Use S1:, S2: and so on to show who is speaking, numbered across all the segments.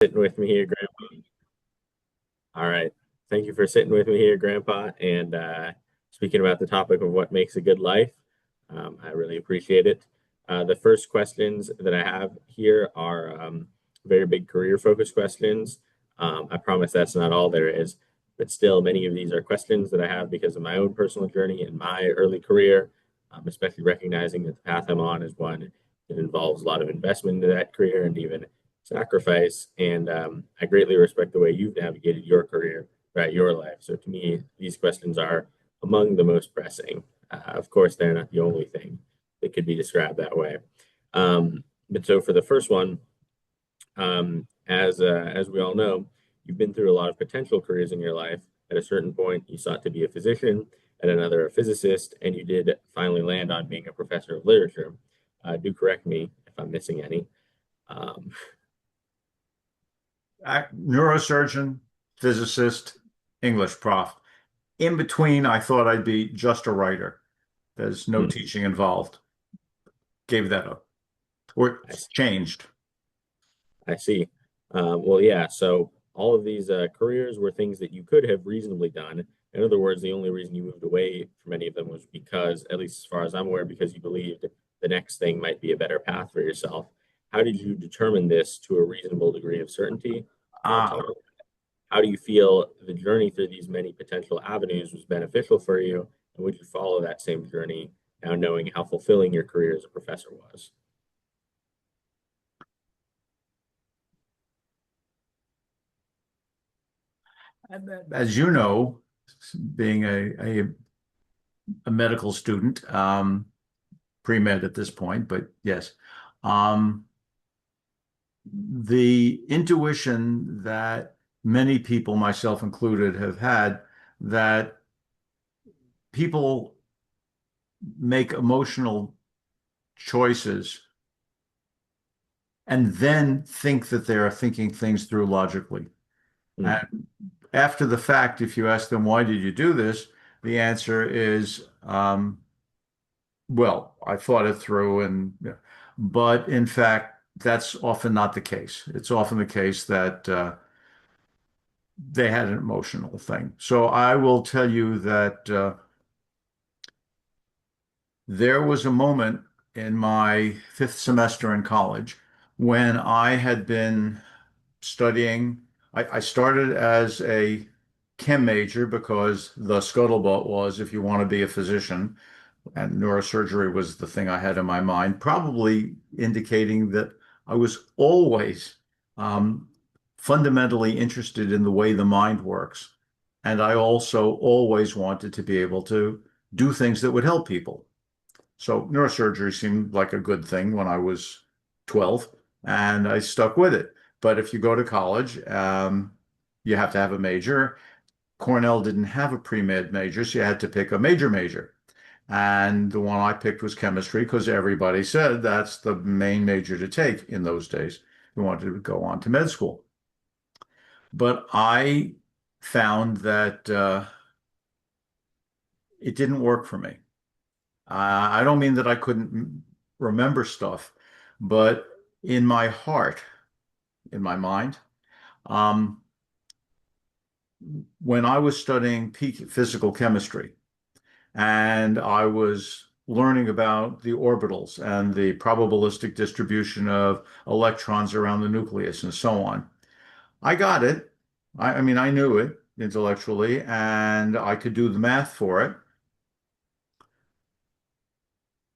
S1: Sitting with me here, Grandpa. All right. Thank you for sitting with me here, Grandpa, and speaking about the topic of what makes a good life. I really appreciate it. The first questions that I have here are very big career focused questions. I promise that's not all there is, but still, many of these are questions that I have because of my own personal journey in my early career, especially recognizing that the path I'm on is one that involves a lot of investment into that career and even sacrifice. And I greatly respect the way you've navigated your career throughout your life. So to me, these questions are among the most pressing. Of course, they're not the only thing that could be described that way. But so for the first one, as we all know, you've been through a lot of potential careers in your life. At a certain point, you sought to be a physician, at another a physicist, and you did finally land on being a professor of literature. Do correct me if I'm missing any. Um,
S2: Neurosurgeon, physicist, English prof. In between, I thought I'd be just a writer. There's no
S1: hmm,
S2: teaching involved. Gave that up. Or
S1: I
S2: changed.
S1: I see. Well, yeah. So all of these careers were things that you could have reasonably done. In other words, the only reason you moved away from any of them was because, at least as far as I'm aware, because you believed the next thing might be a better path for yourself. How did you determine this to a reasonable degree of certainty? And on top
S2: Ah,
S1: of that, how do you feel the journey through these many potential avenues was beneficial for you? And would you follow that same journey now knowing how fulfilling your career as a professor was?
S2: as you know, being a medical student, pre-med at this point, but yes, um, the intuition that many people, myself included, have had that people make emotional choices and then think that they are thinking things through logically.
S1: Mm,
S2: And after the fact, if you ask them, why did you do this? The answer is, well, I thought it through. But in fact, that's often not the case. It's often the case that they had an emotional thing. So I will tell you that there was a moment in my fifth semester in college when I had been studying. I started as a chem major because the scuttlebutt was if you want to be a physician, and neurosurgery was the thing I had in my mind, probably indicating that I was always um, fundamentally interested in the way the mind works. And I also always wanted to be able to do things that would help people. So neurosurgery seemed like a good thing when I was 12, and I stuck with it. But if you go to college, you have to have a major. Cornell didn't have a pre-med major, so you had to pick a major. And the one I picked was chemistry because everybody said that's the main major to take in those days. You wanted to go on to med school. But I found that it didn't work for me. I don't mean that I couldn't remember stuff, but in my heart, in my mind, um, when I was studying peak physical chemistry and I was learning about the orbitals and the probabilistic distribution of electrons around the nucleus and so on, I got it. I mean, I knew it intellectually and I could do the math for it.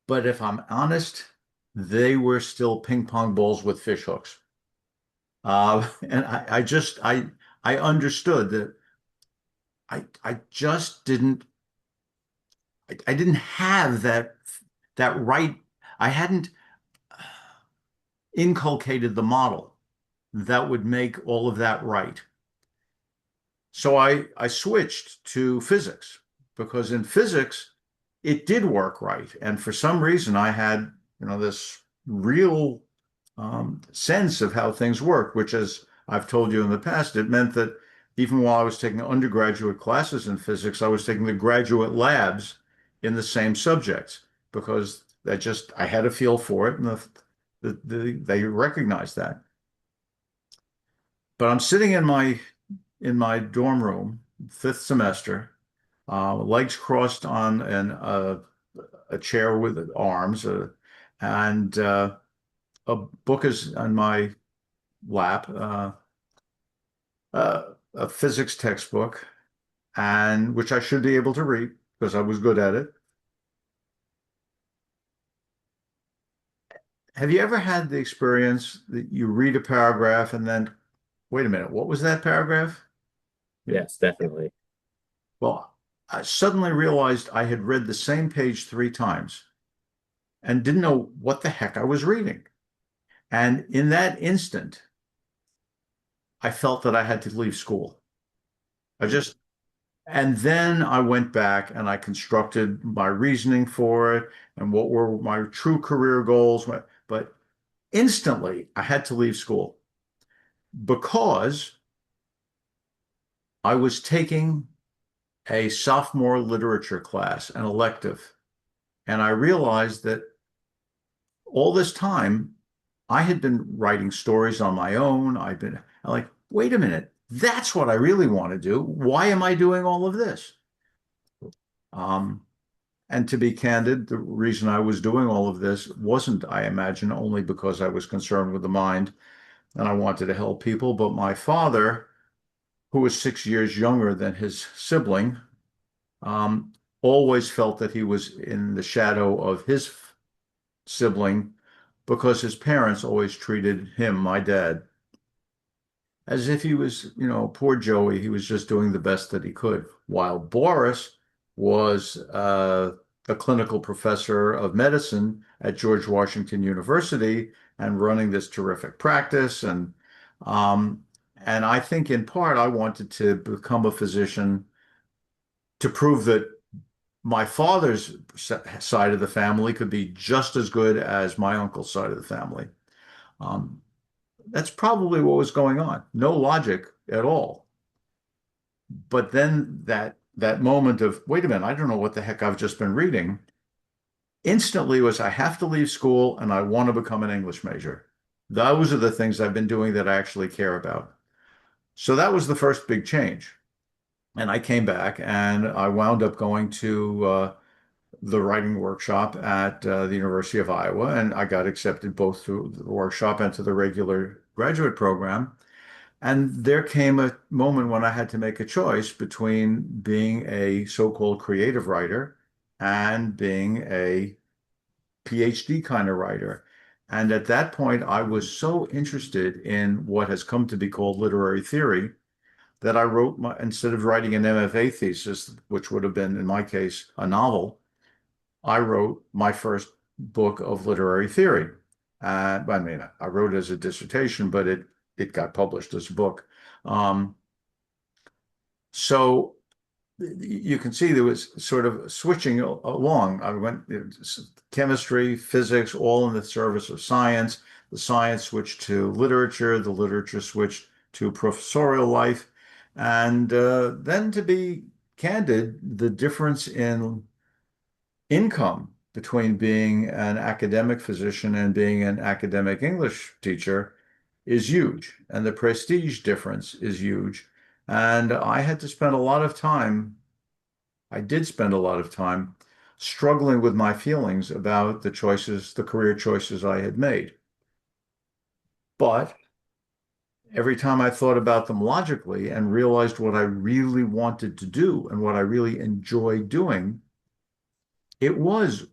S2: But if I'm honest, they were still ping pong balls with fish hooks. And I understood that I just I didn't have that right. I hadn't inculcated the model that would make all of that right. So I switched to physics because in physics it did work right. And for some reason I had, this real sense of how things work, which, as I've told you in the past, it meant that even while I was taking undergraduate classes in physics, I was taking the graduate labs in the same subjects because I had a feel for it, and they recognized that. But I'm sitting in my dorm room, fifth semester, legs crossed on a chair with arms, and a book is on my lap, a physics textbook, and which I should be able to read because I was good at it. Have you ever had the experience that you read a paragraph and then, wait a minute, what was that paragraph? Yeah.
S1: Yes, definitely.
S2: Well, I suddenly realized I had read the same page 3 times and didn't know what the heck I was reading. And in that instant, I felt that I had to leave school. I
S1: Mm.
S2: just, and then I went back and I constructed my reasoning for it and what were my true career goals. But instantly, I had to leave school because I was taking a sophomore literature class, an elective, and I realized that all this time I had been writing stories on my own. I'm like, wait a minute, that's what I really want to do. Why am I doing all of this? Um, and to be candid, the reason I was doing all of this wasn't, I imagine, only because I was concerned with the mind and I wanted to help people, but my father, who was 6 years younger than his sibling, um, always felt that he was in the shadow of his sibling because his parents always treated him, my dad, as if he was, poor Joey, he was just doing the best that he could. While Boris was a clinical professor of medicine at George Washington University and running this terrific practice. Um, and I think in part I wanted to become a physician to prove that my father's side of the family could be just as good as my uncle's side of the family. Um, that's probably what was going on. No logic at all. But then that moment of, wait a minute, I don't know what the heck I've just been reading, instantly was I have to leave school and I want to become an English major. Those are the things I've been doing that I actually care about. So that was the first big change. And I came back and I wound up going to the writing workshop at the University of Iowa, and I got accepted both to the workshop and to the regular graduate program. And there came a moment when I had to make a choice between being a so-called creative writer and being a PhD kind of writer. And at that point, I was so interested in what has come to be called literary theory that I wrote instead of writing an MFA thesis, which would have been, in my case, a novel, I wrote my first book of literary theory. I mean, I wrote it as a dissertation, but it got published as a book. Um, so you can see there was sort of switching along. I went chemistry, physics, all in the service of science. The science switched to literature. The literature switched to professorial life. And then, to be candid, the difference in income between being an academic physician and being an academic English teacher is huge, and the prestige difference is huge. And I had to spend a lot of time, I did spend a lot of time struggling with my feelings about the choices, the career choices I had made. But every time I thought about them logically and realized what I really wanted to do and what I really enjoyed doing, it was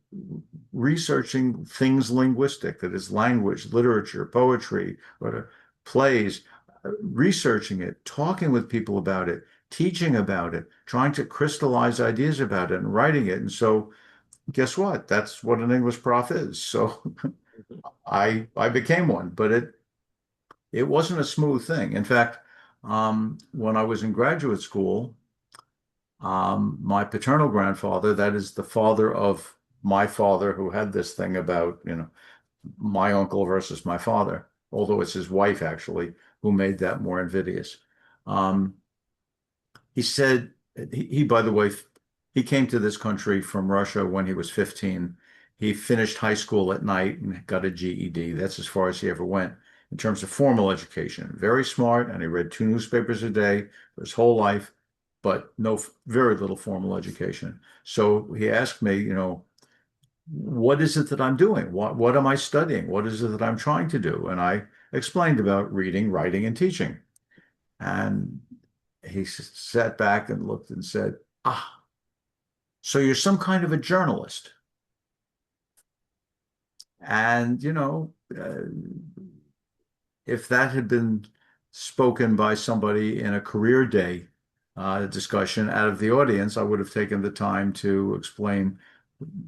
S2: researching things linguistic, that is language, literature, poetry, or plays, researching it, talking with people about it, teaching about it, trying to crystallize ideas about it and writing it. And so guess what? That's what an English prof is. So I became one, but it wasn't a smooth thing. In fact, when I was in graduate school, my paternal grandfather, that is the father of my father, who had this thing about, my uncle versus my father, although it's his wife actually who made that more invidious. Um, he said, by the way, he came to this country from Russia when he was 15. He finished high school at night and got a GED. That's as far as he ever went. in terms of formal education. Very smart, and he read two newspapers a day for his whole life, but no, very little formal education. So he asked me, what is it that I'm doing? What am I studying? What is it that I'm trying to do? And I explained about reading, writing, and teaching. And he sat back and looked and said, "Ah, so you're some kind of a journalist." And, if that had been spoken by somebody in a career day discussion out of the audience, I would have taken the time to explain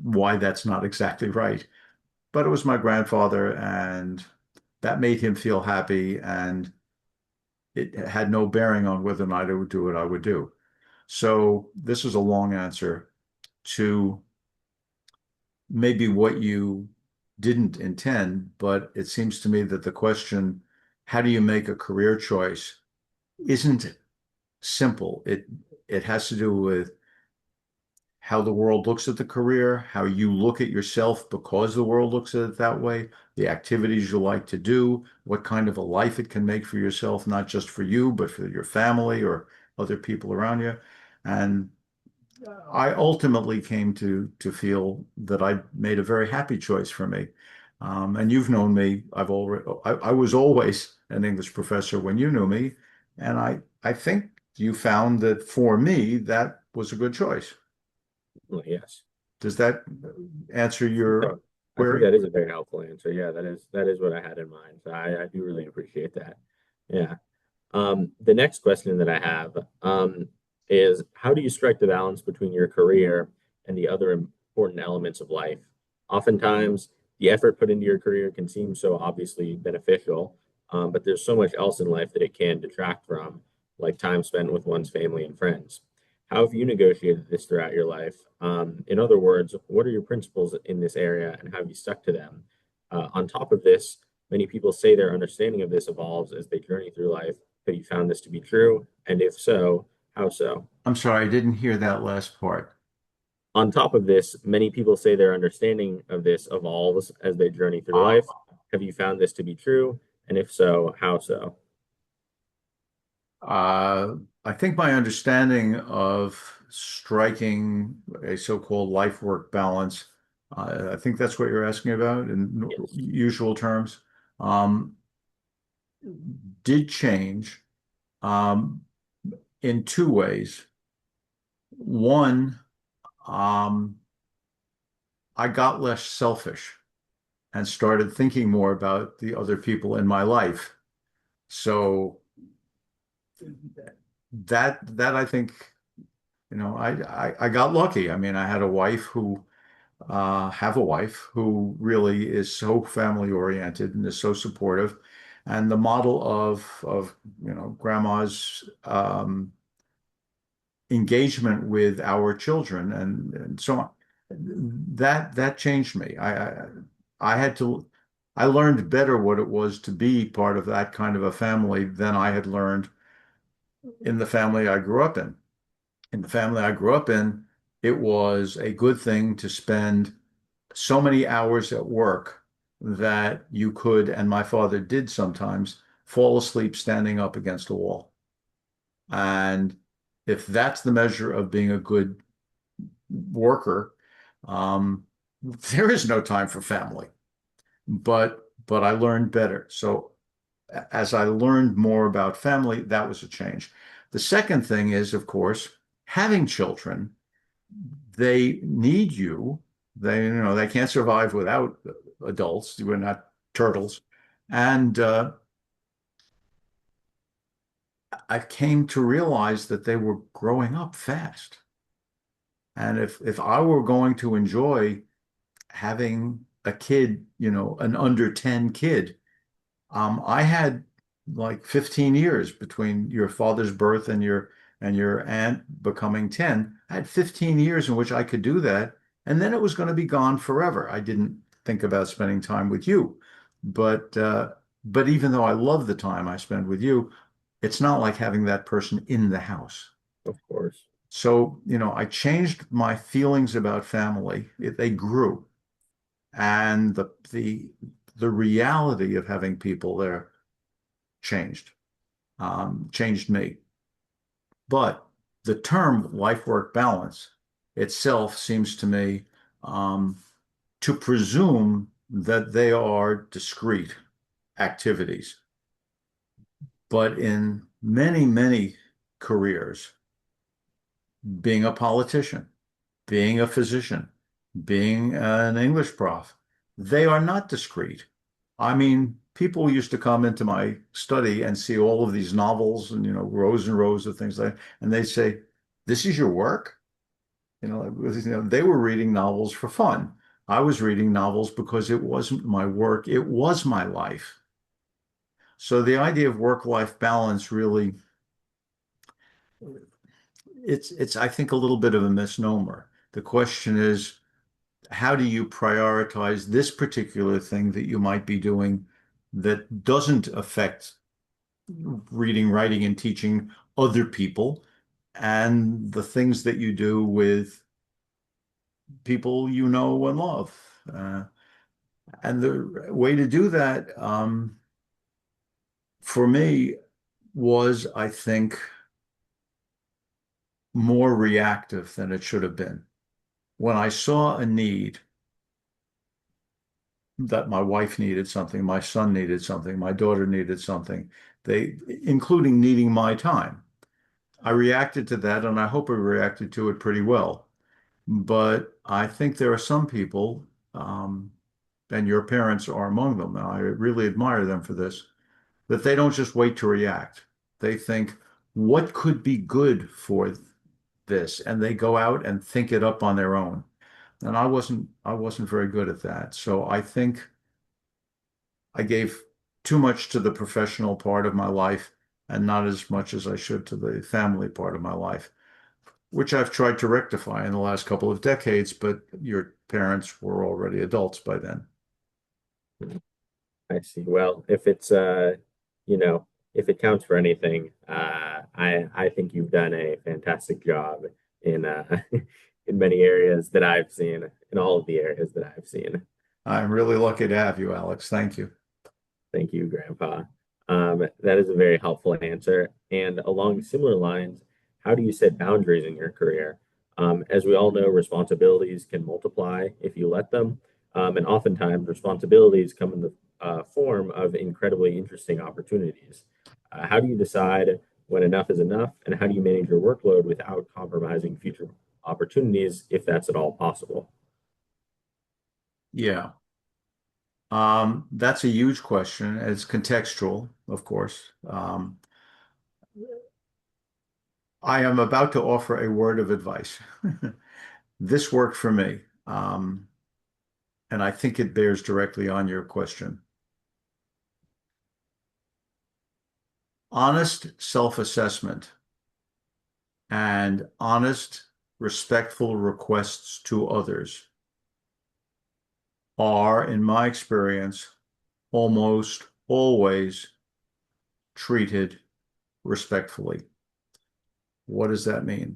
S2: why that's not exactly right. But it was my grandfather, and that made him feel happy, and it had no bearing on whether or not I would do what I would do. So this is a long answer to maybe what you didn't intend, but it seems to me that the question, how do you make a career choice, isn't simple. It has to do with how the world looks at the career, how you look at yourself because the world looks at it that way, the activities you like to do, what kind of a life it can make for yourself, not just for you, but for your family or other people around you. And I ultimately came to feel that I made a very happy choice for me. And you've known me. I was always an English professor when you knew me, and I think you found that for me that was a good choice.
S1: Well, yes.
S2: Does that answer your
S1: So I think
S2: query?
S1: that is a very helpful answer. Yeah, that is what I had in mind. So I do really appreciate that. Yeah. The next question that I have is how do you strike the balance between your career and the other important elements of life? Oftentimes, the effort put into your career can seem so obviously beneficial, but there's so much else in life that it can detract from, like time spent with one's family and friends. How have you negotiated this throughout your life? In other words, what are your principles in this area and how have you stuck to them? On top of this, many people say their understanding of this evolves as they journey through life. Have you found this to be true? And if so, how so?
S2: I'm sorry, I didn't hear that last part.
S1: On top of this, many people say their understanding of this evolves as they journey through life. Have you found this to be true? And if so, how so?
S2: Uh, I think my understanding of striking a so-called life-work balance, I think that's what you're asking about in
S1: Yes,
S2: usual terms, um, did change um, in two ways. One, um, I got less selfish and started thinking more about the other people in my life. So that I think, I got lucky. I mean, I had a wife who have a wife who really is so family oriented and is so supportive. And the model of grandma's engagement with our children and so on, that changed me. I had to I learned better what it was to be part of that kind of a family than I had learned in the family I grew up in. In the family I grew up in, it was a good thing to spend so many hours at work that you could, and my father did sometimes, fall asleep standing up against a wall. And if that's the measure of being a good worker, um, there is no time for family. But I learned better. So as I learned more about family, that was a change. The second thing is, of course, having children, they need you. They can't survive without adults. We're not turtles. And I came to realize that they were growing up fast. And if I were going to enjoy having a kid, an under 10 kid, I had like 15 years between your father's birth and your aunt becoming 10. I had 15 years in which I could do that, and then it was going to be gone forever. I didn't think about spending time with you, but but even though I love the time I spend with you, it's not like having that person in the house.
S1: of course.
S2: So, I changed my feelings about family. They grew, and the reality of having people there. changed, changed me. But the term life-work balance itself seems to me um, to presume that they are discrete activities. But in many, many careers, being a politician, being a physician, being an English prof, they are not discrete. I mean, people used to come into my study and see all of these novels and, rows and rows of things like, and they say, "This is your work?" They were reading novels for fun. I was reading novels because it wasn't my work, it was my life. So the idea of work-life balance really, it's I think a little bit of a misnomer. The question is, how do you prioritize this particular thing that you might be doing that doesn't affect reading, writing, and teaching other people and the things that you do with people you know and love? And the way to do that, for me, was, I think, more reactive than it should have been. When I saw a need, that my wife needed something, my son needed something, my daughter needed something, including needing my time. I reacted to that, and I hope I reacted to it pretty well. But I think there are some people, and your parents are among them, and I really admire them for this, that they don't just wait to react. They think, what could be good for this? And they go out and think it up on their own. And I wasn't very good at that. So I think I gave too much to the professional part of my life and not as much as I should to the family part of my life, which I've tried to rectify in the last couple of decades, but your parents were already adults by then.
S1: I see. Well, if it's you know, if it counts for anything, I think you've done a fantastic job in in many areas that I've seen, in all of the areas that I've seen.
S2: I'm really lucky to have you, Alex. Thank you.
S1: Thank you, Grandpa. That is a very helpful answer. And along similar lines, how do you set boundaries in your career? As we all know, responsibilities can multiply if you let them. And oftentimes, responsibilities come in the form of incredibly interesting opportunities. How do you decide when enough is enough? And how do you manage your workload without compromising future opportunities, if that's at all possible?
S2: Yeah. That's a huge question. It's contextual, of course. I am about to offer a word of advice. This worked for me, and I think it bears directly on your question. Honest self-assessment and honest, respectful requests to others are, in my experience, almost always treated respectfully. What does that mean?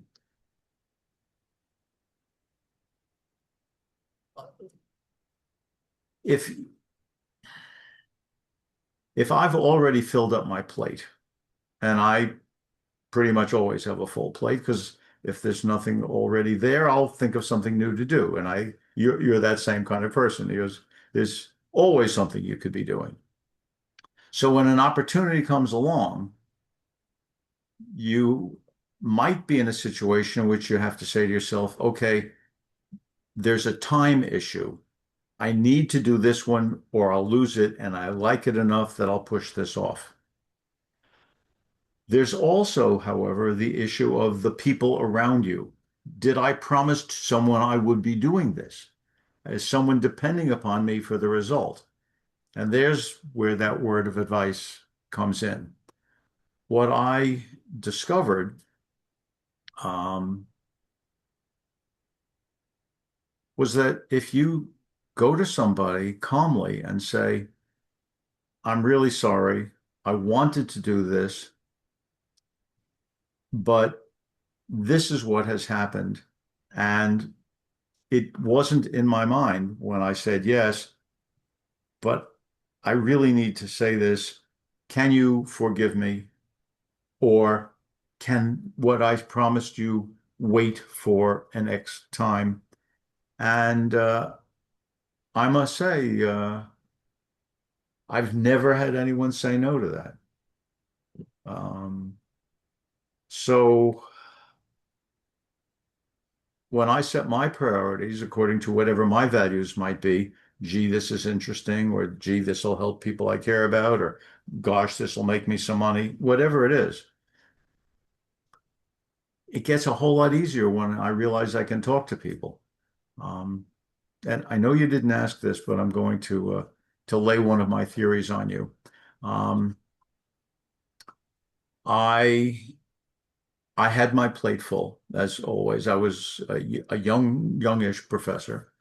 S2: If if I've already filled up my plate, and I pretty much always have a full plate because if there's nothing already there, I'll think of something new to do. And you're that same kind of person. There's always something you could be doing. So when an opportunity comes along, you might be in a situation in which you have to say to yourself, okay, there's a time issue. I need to do this one or I'll lose it, and I like it enough that I'll push this off. There's also, however, the issue of the people around you. Did I promise to someone I would be doing this? Is someone depending upon me for the result? And there's where that word of advice comes in. What I discovered um, was that if you go to somebody calmly and say, I'm really sorry, I wanted to do this, but this is what has happened. And it wasn't in my mind when I said yes, but I really need to say this. can you forgive me? Or can what I promised you wait for an X time? And I must say, I've never had anyone say no to that. Um, so when I set my priorities according to whatever my values might be, gee, this is interesting, or gee, this will help people I care about, or gosh, this will make me some money, whatever it is, it gets a whole lot easier when I realize I can talk to people. Um, and I know you didn't ask this, but I'm going to lay one of my theories on you. Um, I I had my plate full, as always. I was a youngish professor.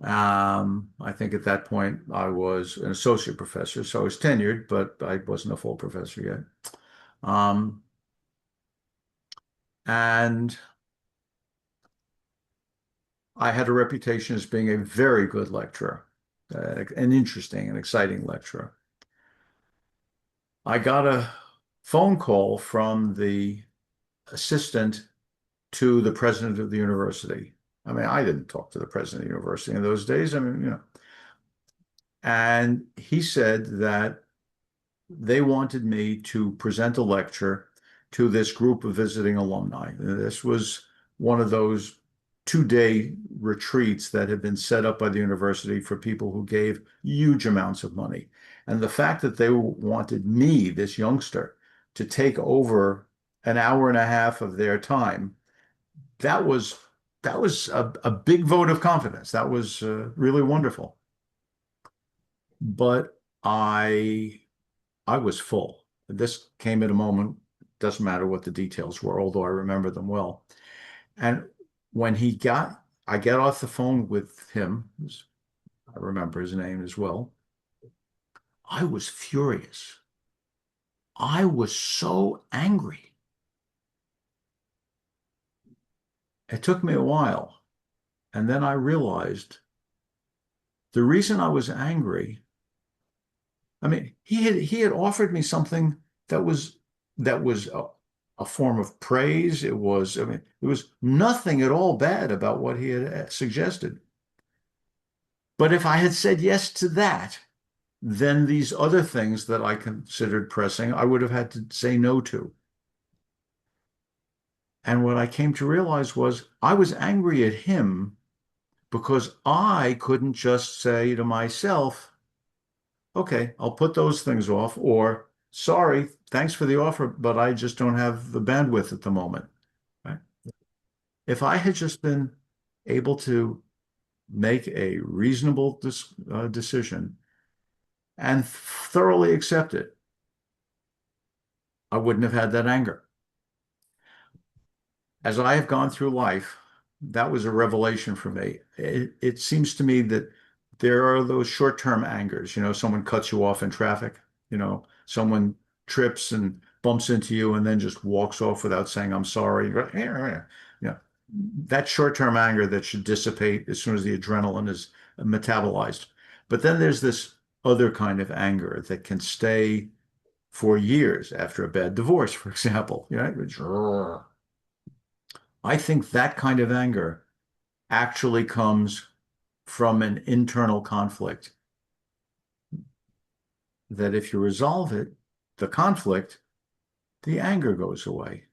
S2: I think at that point I was an associate professor, so I was tenured, but I wasn't a full professor yet. Um, and I had a reputation as being a very good lecturer, an interesting and exciting lecturer. I got a phone call from the assistant to the president of the university. I mean, I didn't talk to the president of the university in those days. I mean, and he said that they wanted me to present a lecture to this group of visiting alumni. This was one of those 2-day retreats that had been set up by the university for people who gave huge amounts of money. And the fact that they wanted me, this youngster, to take over an hour and a half of their time, that was that was a big vote of confidence. That was really wonderful. But I was full. This came at a moment, doesn't matter what the details were, although I remember them well. And when I get off the phone with him, I remember his name as well. I was furious. I was so angry. It took me a while. And then I realized the reason I was angry, I mean, he had offered me something that was a form of praise. It was, I mean, there was nothing at all bad about what he had suggested. But if I had said yes to that, then these other things that I considered pressing, I would have had to say no to. And what I came to realize was I was angry at him because I couldn't just say to myself, okay, I'll put those things off, or sorry, thanks for the offer, but I just don't have the bandwidth at the moment. Right? If I had just been able to make a reasonable decision and thoroughly accept it, I wouldn't have had that anger. As I have gone through life, that was a revelation for me. It seems to me that there are those short-term angers. Someone cuts you off in traffic, someone trips and bumps into you and then just walks off without saying, I'm sorry. That short-term anger that should dissipate as soon as the adrenaline is metabolized. But then there's this other kind of anger that can stay for years after a bad divorce, for example. I think that kind of anger actually comes from an internal conflict that if you resolve it, the conflict, the anger goes away.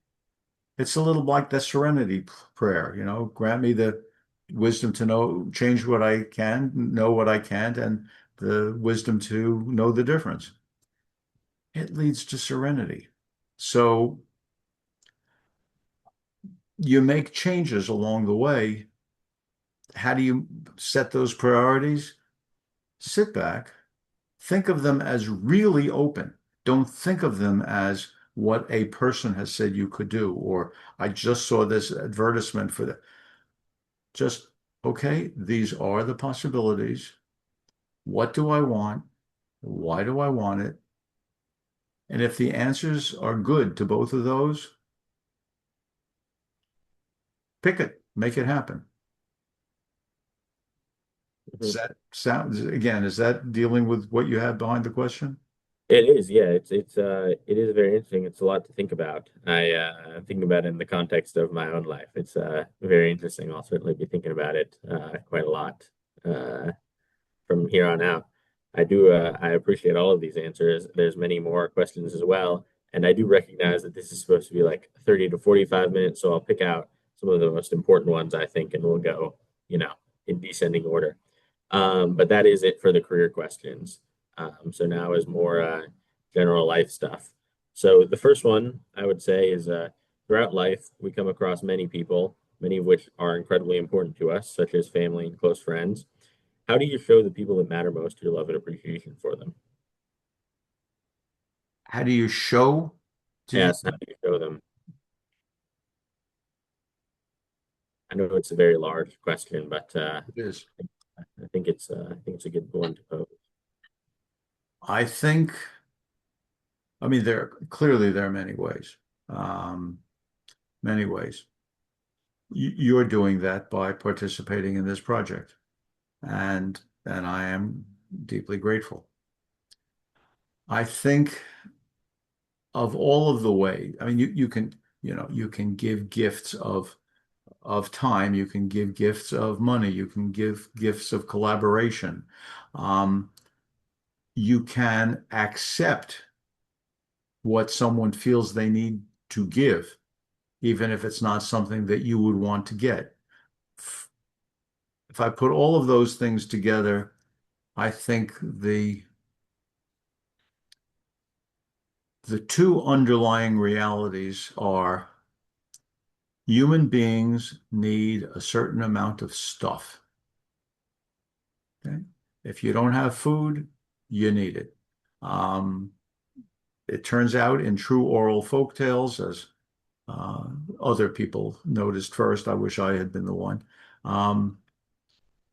S2: It's a little like the serenity prayer, grant me the wisdom to know, change what I can, know what I can't, and the wisdom to know the difference. It leads to serenity. So you make changes along the way. How do you set those priorities? Sit back, think of them as really open. Don't think of them as what a person has said you could do, or I just saw this advertisement for that. Just, okay, these are the possibilities. What do I want? Why do I want it? And if the answers are good to both of those, pick it, make it happen. Does
S1: Mhm.
S2: that sound, again, is that dealing with what you had behind the question?
S1: It is, yeah. It is very interesting. It's a lot to think about. Think about it in the context of my own life. It's very interesting. I'll certainly be thinking about it quite a lot uh, from here on out. I appreciate all of these answers. There's many more questions as well, and I do recognize that this is supposed to be like 30 to 45 minutes, so I'll pick out some of the most important ones I think, and we'll go, you know, in descending order. But that is it for the career questions. So now is more general life stuff. So the first one I would say is throughout life, we come across many people, many of which are incredibly important to us, such as family and close friends. How do you show the people that matter most your love and appreciation for them?
S2: How do you show to the,
S1: Yes, how do you show them? I know it's a very large question, but
S2: it is.
S1: I think it's a good one to pose.
S2: I think, I mean, there are many ways. Um, Many ways. You're doing that by participating in this project, and I am deeply grateful. I think of all of the way, I mean, you can, you can give gifts of time, you can give gifts of money, you can give gifts of collaboration. Um, you can accept what someone feels they need to give, even if it's not something that you would want to get. If I put all of those things together, I think the two underlying realities are human beings need a certain amount of stuff. Okay? If you don't have food, you need it. Um, it turns out in true oral folk tales, as uh, other people noticed first, I wish I had been the one. Um,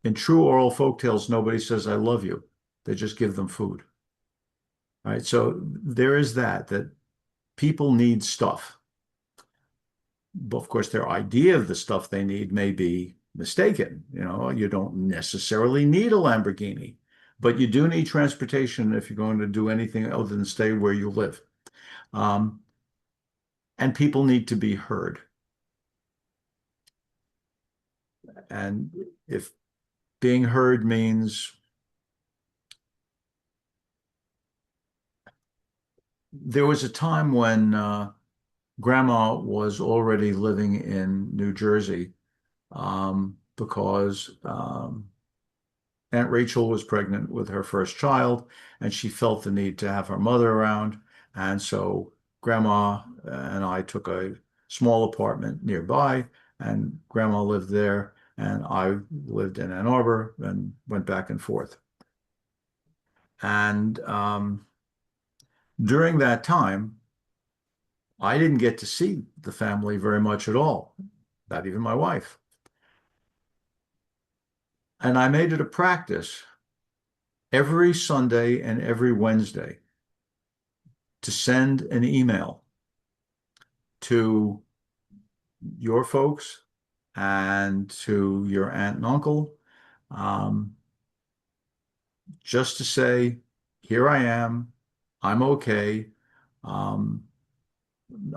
S2: in true oral folk tales, nobody says, I love you. They just give them food. Right? So there is that people need stuff. But of course, their idea of the stuff they need may be mistaken. You don't necessarily need a Lamborghini, but you do need transportation if you're going to do anything other than stay where you live. Um, and people need to be heard. And if being heard means there was a time when grandma was already living in New Jersey because Aunt Rachel was pregnant with her first child, and she felt the need to have her mother around. And so Grandma and I took a small apartment nearby, and Grandma lived there, and I lived in Ann Arbor and went back and forth. And during that time, I didn't get to see the family very much at all, not even my wife. And I made it a practice every Sunday and every Wednesday to send an email to your folks and to your aunt and uncle, um, just to say, here I am, I'm okay. Um,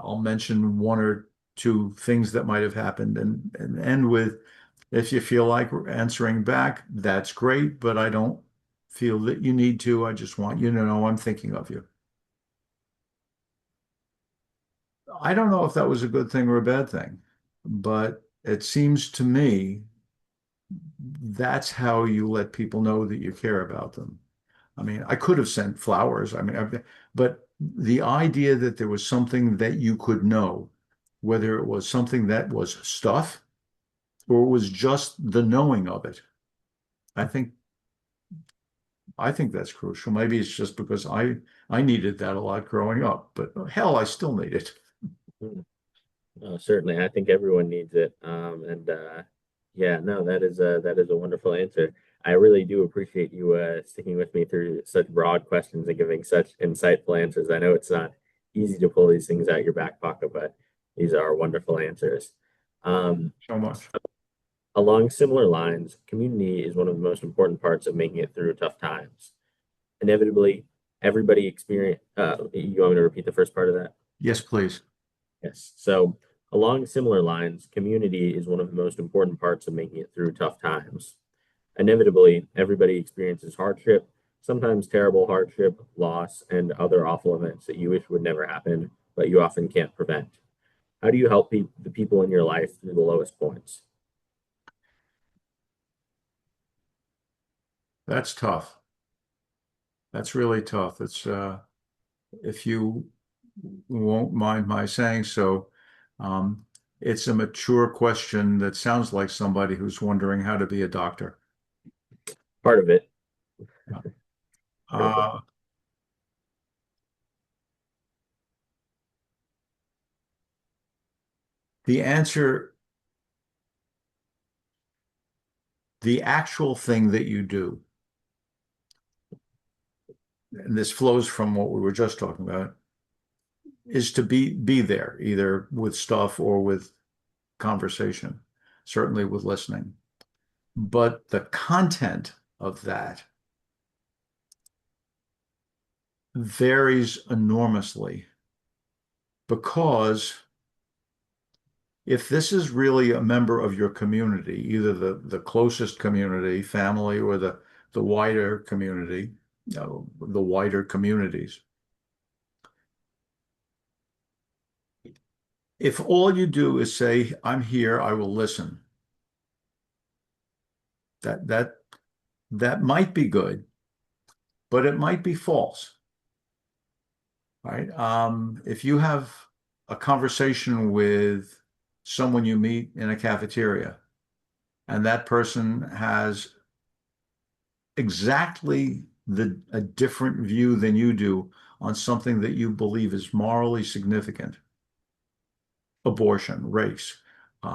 S2: I'll mention one or two things that might have happened and end with, if you feel like answering back, that's great, but I don't feel that you need to. I just want you to know I'm thinking of you. I don't know if that was a good thing or a bad thing, but it seems to me that's how you let people know that you care about them. I mean, I could have sent flowers. But the idea that there was something that you could know, whether it was something that was stuff or it was just the knowing of it, I think I think that's crucial. Maybe it's just because I needed that a lot growing up, but hell, I still need it.
S1: Certainly, I think everyone needs it. And yeah, no, that is a wonderful answer. I really do appreciate you sticking with me through such broad questions and giving such insightful answers. I know it's not easy to pull these things out your back pocket, but these are wonderful answers. Um,
S2: So much.
S1: Along similar lines, community is one of the most important parts of making it through tough times. Inevitably, everybody experience, you want me to repeat the first part of that?
S2: Yes, please.
S1: Yes. So, along similar lines, community is one of the most important parts of making it through tough times. Inevitably, everybody experiences hardship, sometimes terrible hardship, loss, and other awful events that you wish would never happen, but you often can't prevent. How do you help the people in your life through the lowest points?
S2: That's tough. That's really tough. If you won't mind my saying so, um, it's a mature question that sounds like somebody who's wondering how to be a doctor.
S1: Part of it. Part of it.
S2: Uh, the answer, the actual thing that you do, and this flows from what we were just talking about, is to be there, either with stuff or with conversation, certainly with listening. But the content of that varies enormously because if this is really a member of your community, either the closest community, family, or the wider community, the wider communities, if all you do is say, "I'm here, I will listen," that that that might be good, but it might be false, right? If you have a conversation with someone you meet in a cafeteria, and that person has exactly a different view than you do on something that you believe is morally significant, abortion, race,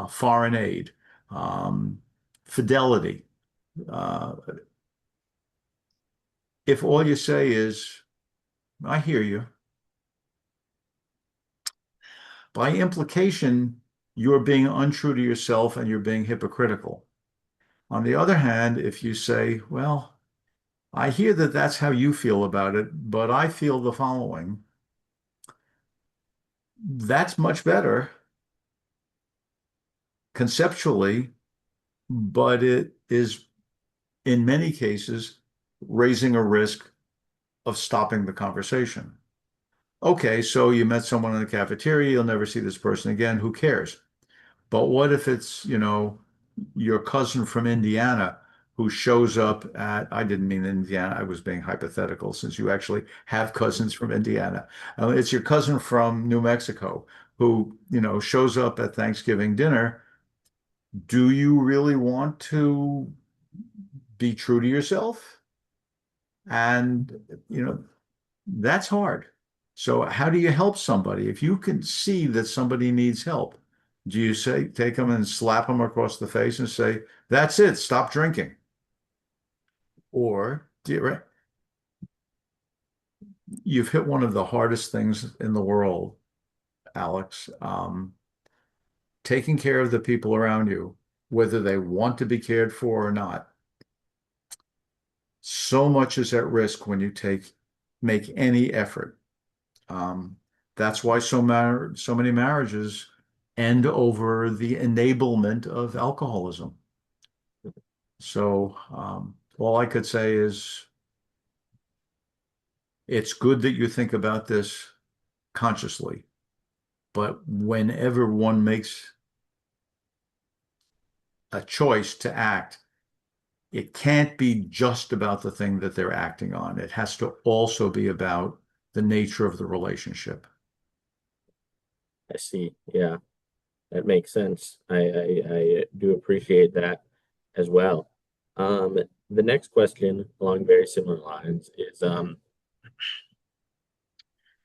S2: foreign aid, um, fidelity. Uh, if all you say is, I hear you, by implication, you're being untrue to yourself and you're being hypocritical. On the other hand, if you say, well, I hear that that's how you feel about it, but I feel the following, that's much better conceptually, but it is in many cases raising a risk of stopping the conversation. Okay, so you met someone in the cafeteria, you'll never see this person again. Who cares? But what if it's, your cousin from Indiana who shows up at, I didn't mean Indiana, I was being hypothetical since you actually have cousins from Indiana. It's your cousin from New Mexico who, shows up at Thanksgiving dinner. Do you really want to be true to yourself? And, you know, that's hard. So how do you help somebody? If you can see that somebody needs help, do you say, take them and slap them across the face and say, that's it, stop drinking? Or you've hit one of the hardest things in the world, Alex. Taking care of the people around you, whether they want to be cared for or not. So much is at risk when you make any effort. Um, that's why so many marriages end over the enablement of alcoholism. So all I could say is it's good that you think about this consciously, but whenever one makes a choice to act, it can't be just about the thing that they're acting on. It has to also be about the nature of the relationship.
S1: I see. Yeah, that makes sense. I do appreciate that as well. The next question along very similar lines is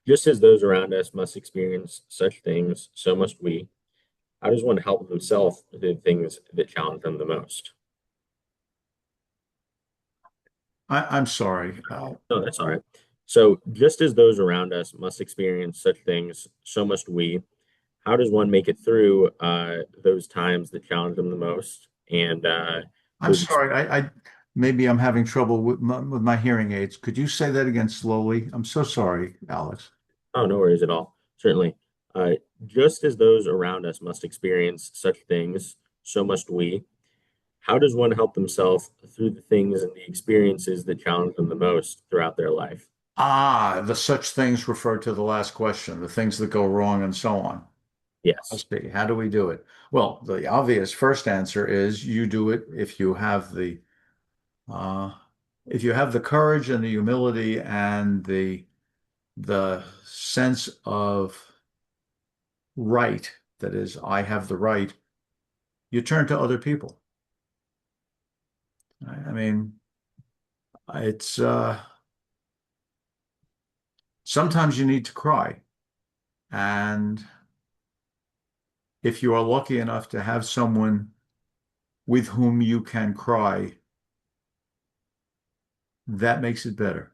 S1: just as those around us must experience such things, so must we. How does one help himself with the things that challenge them the most?
S2: I'm sorry.
S1: No, that's all right. So, just as those around us must experience such things, so must we. How does one make it through those times that challenge them the most? And
S2: I'm
S1: those,
S2: sorry. Maybe I'm having trouble with my hearing aids. Could you say that again slowly? I'm so sorry, Alex.
S1: Oh, no worries at all. Certainly. Uh, just as those around us must experience such things, so must we. How does one help themselves through the things and the experiences that challenge them the most throughout their life?
S2: Ah, the such things refer to the last question, the things that go wrong and so on. I
S1: Yes.
S2: see. How do we do it? Well, the obvious first answer is you do it uh, if you have the courage and the humility and the sense of right, that is, I have the right, you turn to other people. I mean, it's sometimes you need to cry. And if you are lucky enough to have someone with whom you can cry, that makes it better.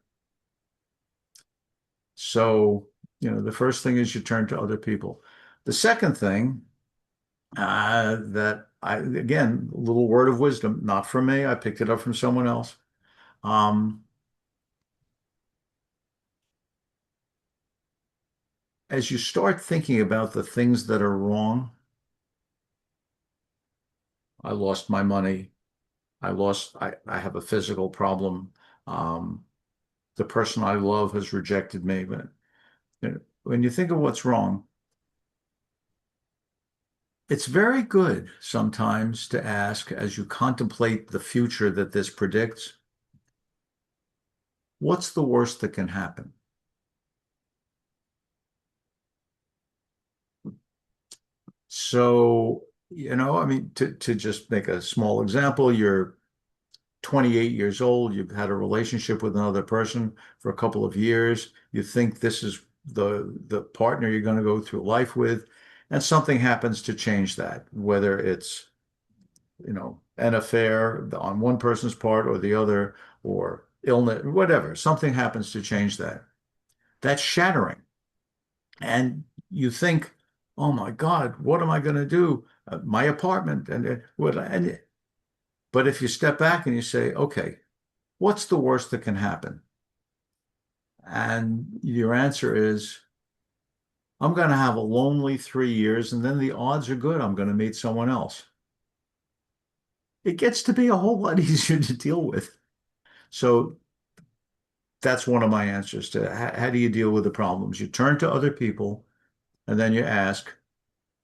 S2: So, the first thing is you turn to other people. The second thing, that again, a little word of wisdom, not from me, I picked it up from someone else. Um, as you start thinking about the things that are wrong, I lost my money. I have a physical problem. Um, the person I love has rejected me. But when you think of what's wrong, it's very good sometimes to ask, as you contemplate the future that this predicts, what's the worst that can happen? So, I mean, to just make a small example, you're 28 years old, you've had a relationship with another person for a couple of years, you think this is the partner you're going to go through life with, and something happens to change that, whether it's, an affair on one person's part or the other, or illness, whatever, something happens to change that. That's shattering. And you think, oh my God, what am I going to do? My apartment but if you step back and you say, okay, what's the worst that can happen? And your answer is, I'm going to have a lonely 3 years, and then the odds are good I'm going to meet someone else. It gets to be a whole lot easier to deal with. So that's one of my answers to how do you deal with the problems? You turn to other people, and then you ask,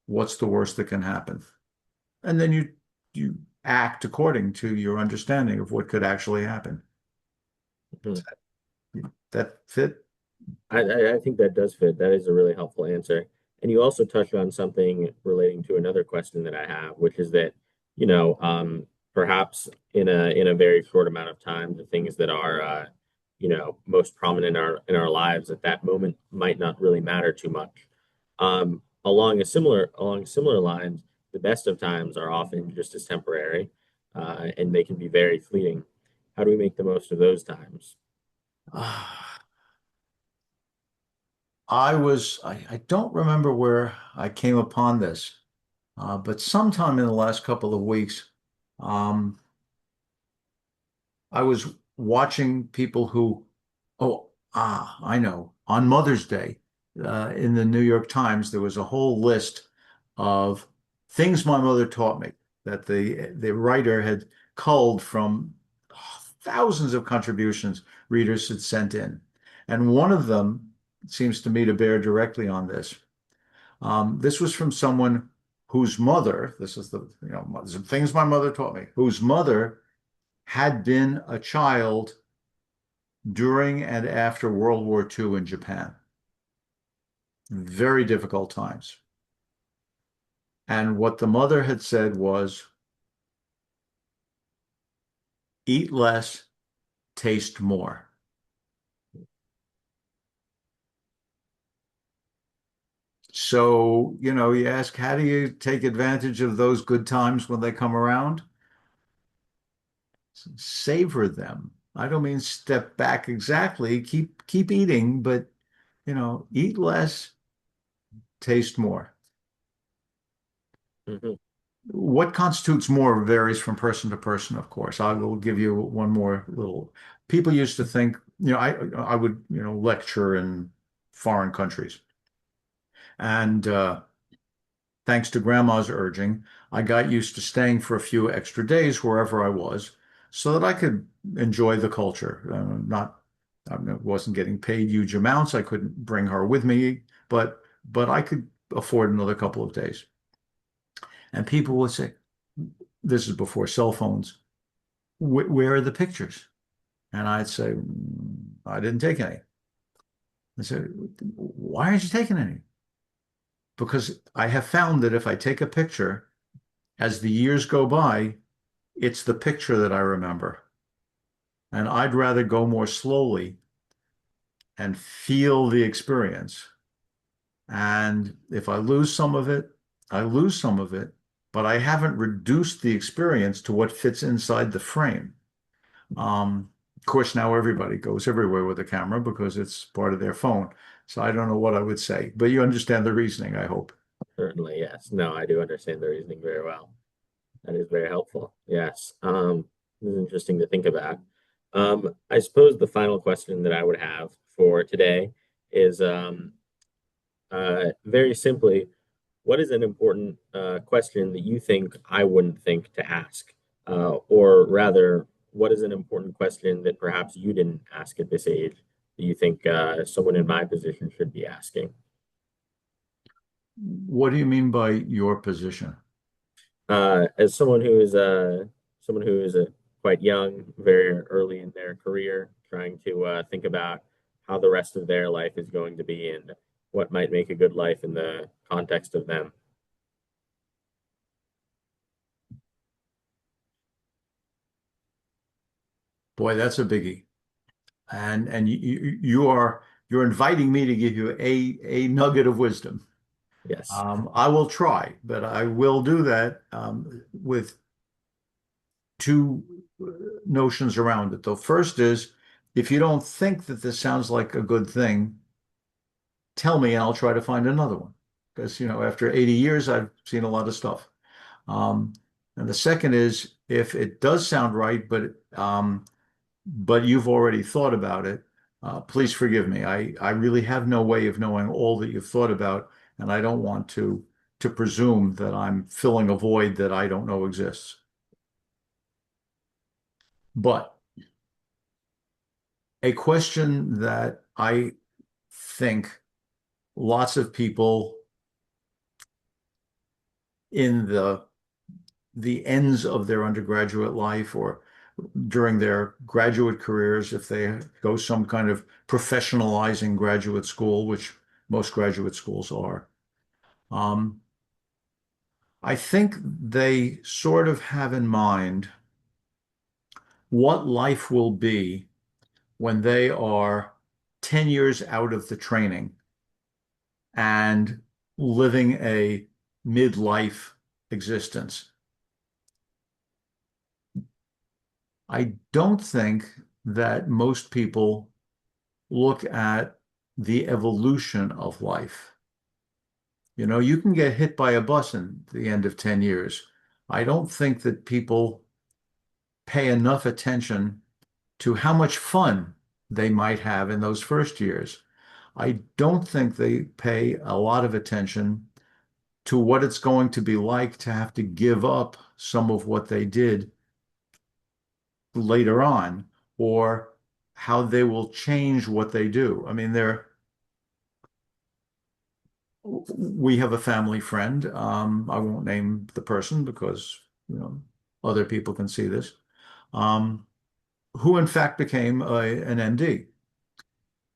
S2: what's the worst that can happen? And then you act according to your understanding of what could actually happen.
S1: Mhm.
S2: That fit?
S1: I think that does fit. That is a really helpful answer. And you also touched on something relating to another question that I have, which is that, perhaps in a very short amount of time, the things that are most prominent in our lives at that moment might not really matter too much. Along similar lines, the best of times are often just as temporary, and they can be very fleeting. How do we make the most of those times?
S2: I don't remember where I came upon this, but sometime in the last couple of weeks, um, I was watching people I know, on Mother's Day, in the New York Times, there was a whole list of things my mother taught me that the writer had culled from thousands of contributions readers had sent in. And one of them seems to me to bear directly on this. This was from someone whose mother, this is some things my mother taught me, whose mother had been a child during and after World War II in Japan. Very difficult times. And what the mother had said was, eat less, taste more. So, you ask, how do you take advantage of those good times when they come around? Savor them. I don't mean step back exactly. Keep eating, but eat less, taste more.
S1: Mhm.
S2: What constitutes more varies from person to person, of course. I will give you one more little. People used to think, I would, lecture in foreign countries. And thanks to grandma's urging, I got used to staying for a few extra days wherever I was so that I could enjoy the culture. I wasn't getting paid huge amounts. I couldn't bring her with me, but I could afford another couple of days. And people would say, this is before cell phones, where are the pictures? And I'd say, I didn't take any. They said, why aren't you taking any? Because I have found that if I take a picture, as the years go by, it's the picture that I remember. And I'd rather go more slowly and feel the experience. And if I lose some of it, I lose some of it, but I haven't reduced the experience to what fits inside the frame. Of course, now everybody goes everywhere with a camera because it's part of their phone. So I don't know what I would say, but you understand the reasoning, I hope.
S1: Certainly, yes. No, I do understand the reasoning very well. That is very helpful. Yes. This is interesting to think about. I suppose the final question that I would have for today is very simply, what is an important question that you think I wouldn't think to ask? Or rather, what is an important question that perhaps you didn't ask at this age that you think someone in my position should be asking?
S2: What do you mean by your position?
S1: As someone who is quite young, very early in their career, trying to think about how the rest of their life is going to be and what might make a good life in the context of them.
S2: Boy, that's a biggie. And you're inviting me to give you a nugget of wisdom.
S1: Yes,
S2: I will try, but I will do that with two notions around it. The first is, if you don't think that this sounds like a good thing, tell me and I'll try to find another one. Because, after 80 years, I've seen a lot of stuff. Um, and the second is, if it does sound right, but you've already thought about it, please forgive me. I really have no way of knowing all that you've thought about, and I don't want to presume that I'm filling a void that I don't know exists. But a question that I think lots of people in the ends of their undergraduate life or during their graduate careers, if they go some kind of professionalizing graduate school, which most graduate schools are, um, I think they sort of have in mind what life will be when they are 10 years out of the training and living a midlife existence. I don't think that most people look at the evolution of life. You can get hit by a bus in the end of 10 years. I don't think that people pay enough attention to how much fun they might have in those first years. I don't think they pay a lot of attention to what it's going to be like to have to give up some of what they did later on, or how they will change what they do. I mean, we have a family friend. I won't name the person because, other people can see this, um, who in fact became an MD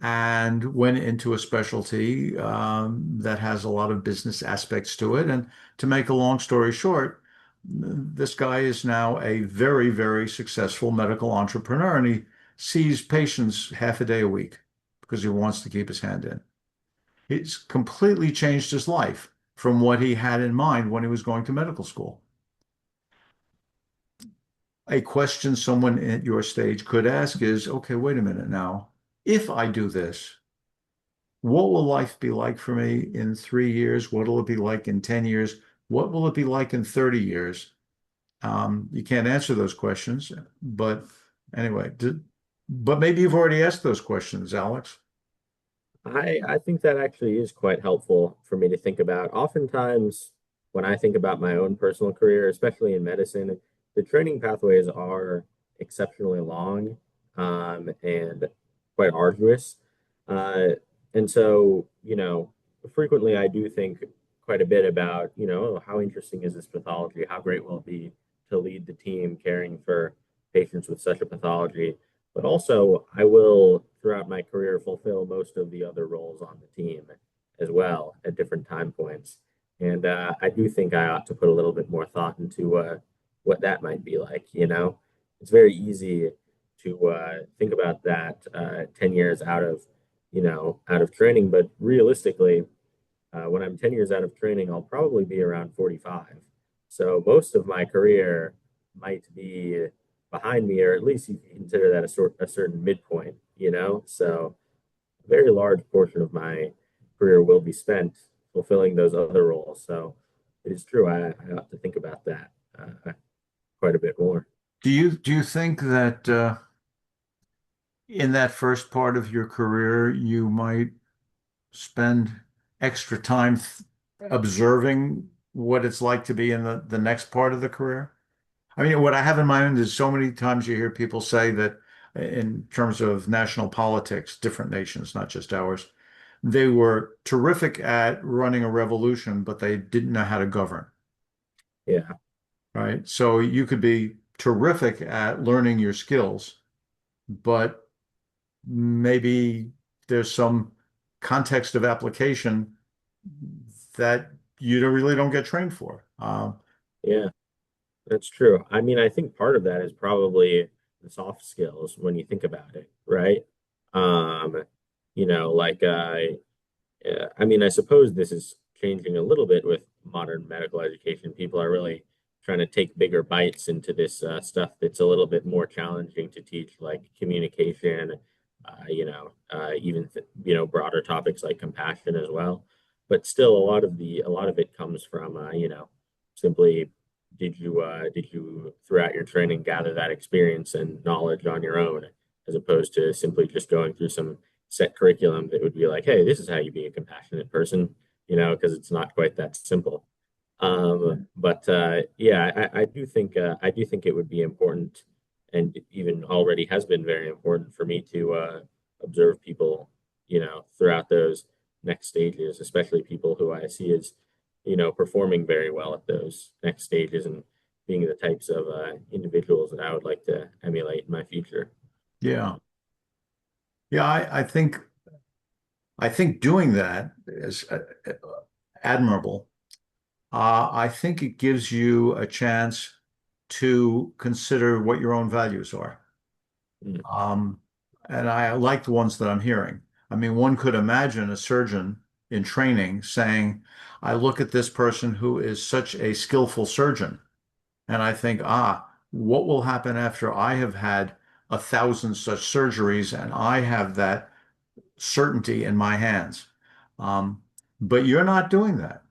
S2: and went into a specialty that has a lot of business aspects to it. And to make a long story short, this guy is now a very, very successful medical entrepreneur, and he sees patients half a day a week because he wants to keep his hand in. It's completely changed his life from what he had in mind when he was going to medical school. A question someone at your stage could ask is, okay, wait a minute now. If I do this, what will life be like for me in 3 years? What will it be like in 10 years? What will it be like in 30 years? You can't answer those questions, but anyway, but maybe you've already asked those questions, Alex.
S1: I think that actually is quite helpful for me to think about. Oftentimes, when I think about my own personal career, especially in medicine, the training pathways are exceptionally long, and quite arduous. Uh, and so, frequently I do think quite a bit about, oh, how interesting is this pathology? How great will it be to lead the team caring for patients with such a pathology? But also, I will, throughout my career, fulfill most of the other roles on the team as well at different time points. And I do think I ought to put a little bit more thought into what that might be like. It's very easy to think about that 10 years out of training. But realistically, when I'm 10 years out of training, I'll probably be around 45. So most of my career might be behind me, or at least you can consider that a certain midpoint. So a very large portion of my career will be spent fulfilling those other roles. So it is true. I ought to think about that quite a bit more.
S2: Do you think that in that first part of your career you might spend extra time observing what it's like to be in the next part of the career? I mean, what I have in mind is so many times you hear people say that in terms of national politics, different nations, not just ours, they were terrific at running a revolution, but they didn't know how to govern,
S1: Yeah,
S2: right? So you could be terrific at learning your skills, but maybe there's some context of application that really don't get trained for.
S1: yeah, that's true. I mean, I think part of that is probably the soft skills when you think about it, right? Um, like Yeah, I mean, I suppose this is changing a little bit with modern medical education. People are really trying to take bigger bites into this stuff that's a little bit more challenging to teach, like communication, even broader topics like compassion as well. But still, a lot of it comes from simply did you throughout your training gather that experience and knowledge on your own, as opposed to simply just going through some set curriculum that would be like, hey, this is how you be a compassionate person, because it's not quite that simple. But yeah, I do think it would be important, and even already has been very important for me to observe people, throughout those next stages, especially people who I see as, performing very well at those next stages and being the types of individuals that I would like to emulate in my future.
S2: Yeah. Yeah, I think doing that is admirable. I think it gives you a chance to consider what your own values are.
S1: Mm,
S2: Um, and I like the ones that I'm hearing. I mean, one could imagine a surgeon in training saying, I look at this person who is such a skillful surgeon, and I think, what will happen after I have had 1,000 such surgeries and I have that certainty in my hands? Um, but you're not doing that.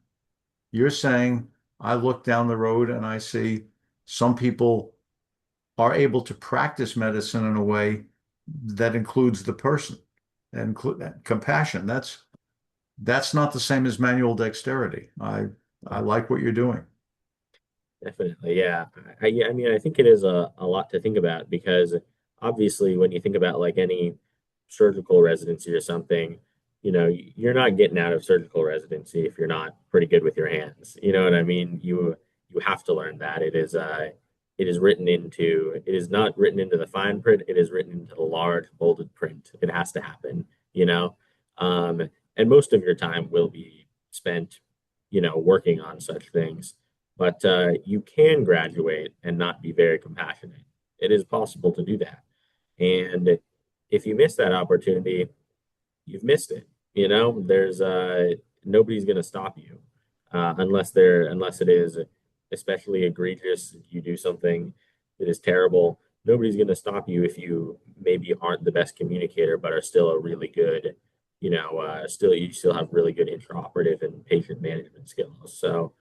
S2: You're saying, I look down the road and I see some people are able to practice medicine in a way that includes the person and include compassion. That's not the same as manual dexterity. I like what you're doing.
S1: Definitely, yeah. Yeah, I mean, I think it is a lot to think about because obviously, when you think about like any surgical residency or something, you're not getting out of surgical residency if you're not pretty good with your hands. You know what I mean? You have to learn that. It is not written into the fine print, it is written into the large bolded print. It has to happen, you know? Um, and most of your time will be spent, working on such things. But you can graduate and not be very compassionate. It is possible to do that. And if you miss that opportunity, you've missed it. There's nobody's going to stop you unless it is especially egregious. You do something that is terrible. Nobody's going to stop you if you maybe aren't the best communicator, but are still a really good, you still have really good intraoperative and patient management skills. So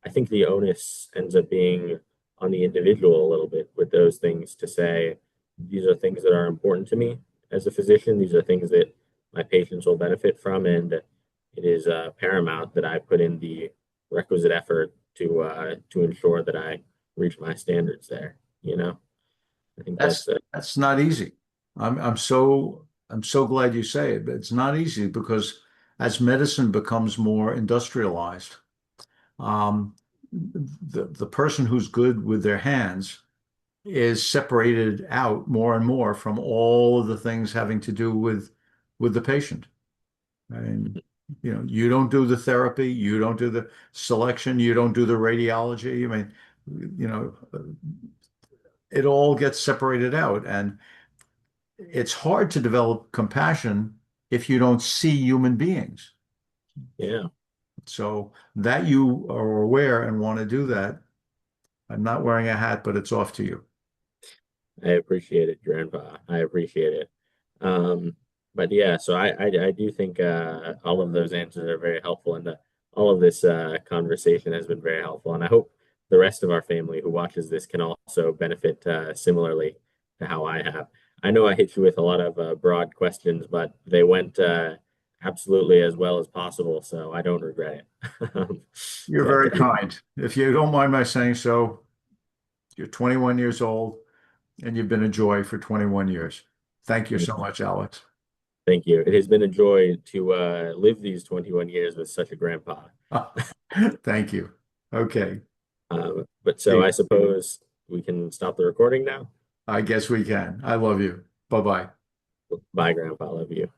S1: I think the onus ends up being on the individual a little bit with those things to say, these are things that are important to me as a physician. These are things that my patients will benefit from, and it is paramount that I put in the requisite effort to ensure that I reach my standards there. I think
S2: That's that's not easy. I'm so glad you say it, but it's not easy because as medicine becomes more industrialized, um, the person who's good with their hands is separated out more and more from all of the things having to do with the patient. And you don't do the therapy, you don't do the selection, you don't do the radiology. I mean, you know, it all gets separated out, and it's hard to develop compassion if you don't see human beings.
S1: yeah.
S2: So that you are aware and want to do that, I'm not wearing a hat, but it's off to you.
S1: I appreciate it, Grandpa. I appreciate it. Um, but yeah, so I do think all of those answers are very helpful, and all of this conversation has been very helpful. And I hope the rest of our family who watches this can also benefit similarly to how I have. I know I hit you with a lot of broad questions, but they went absolutely as well as possible, so I don't regret it.
S2: You're
S1: But
S2: very kind. If you don't mind my saying so, you're 21 years old and you've been a joy for 21 years. Thank you so much, Alex.
S1: thank you. It has been a joy to live these 21 years with such a grandpa.
S2: Thank you. Okay.
S1: But so I suppose we can stop the recording now.
S2: I guess we can. I love you. Bye-bye.
S1: Bye, Grandpa. Love you.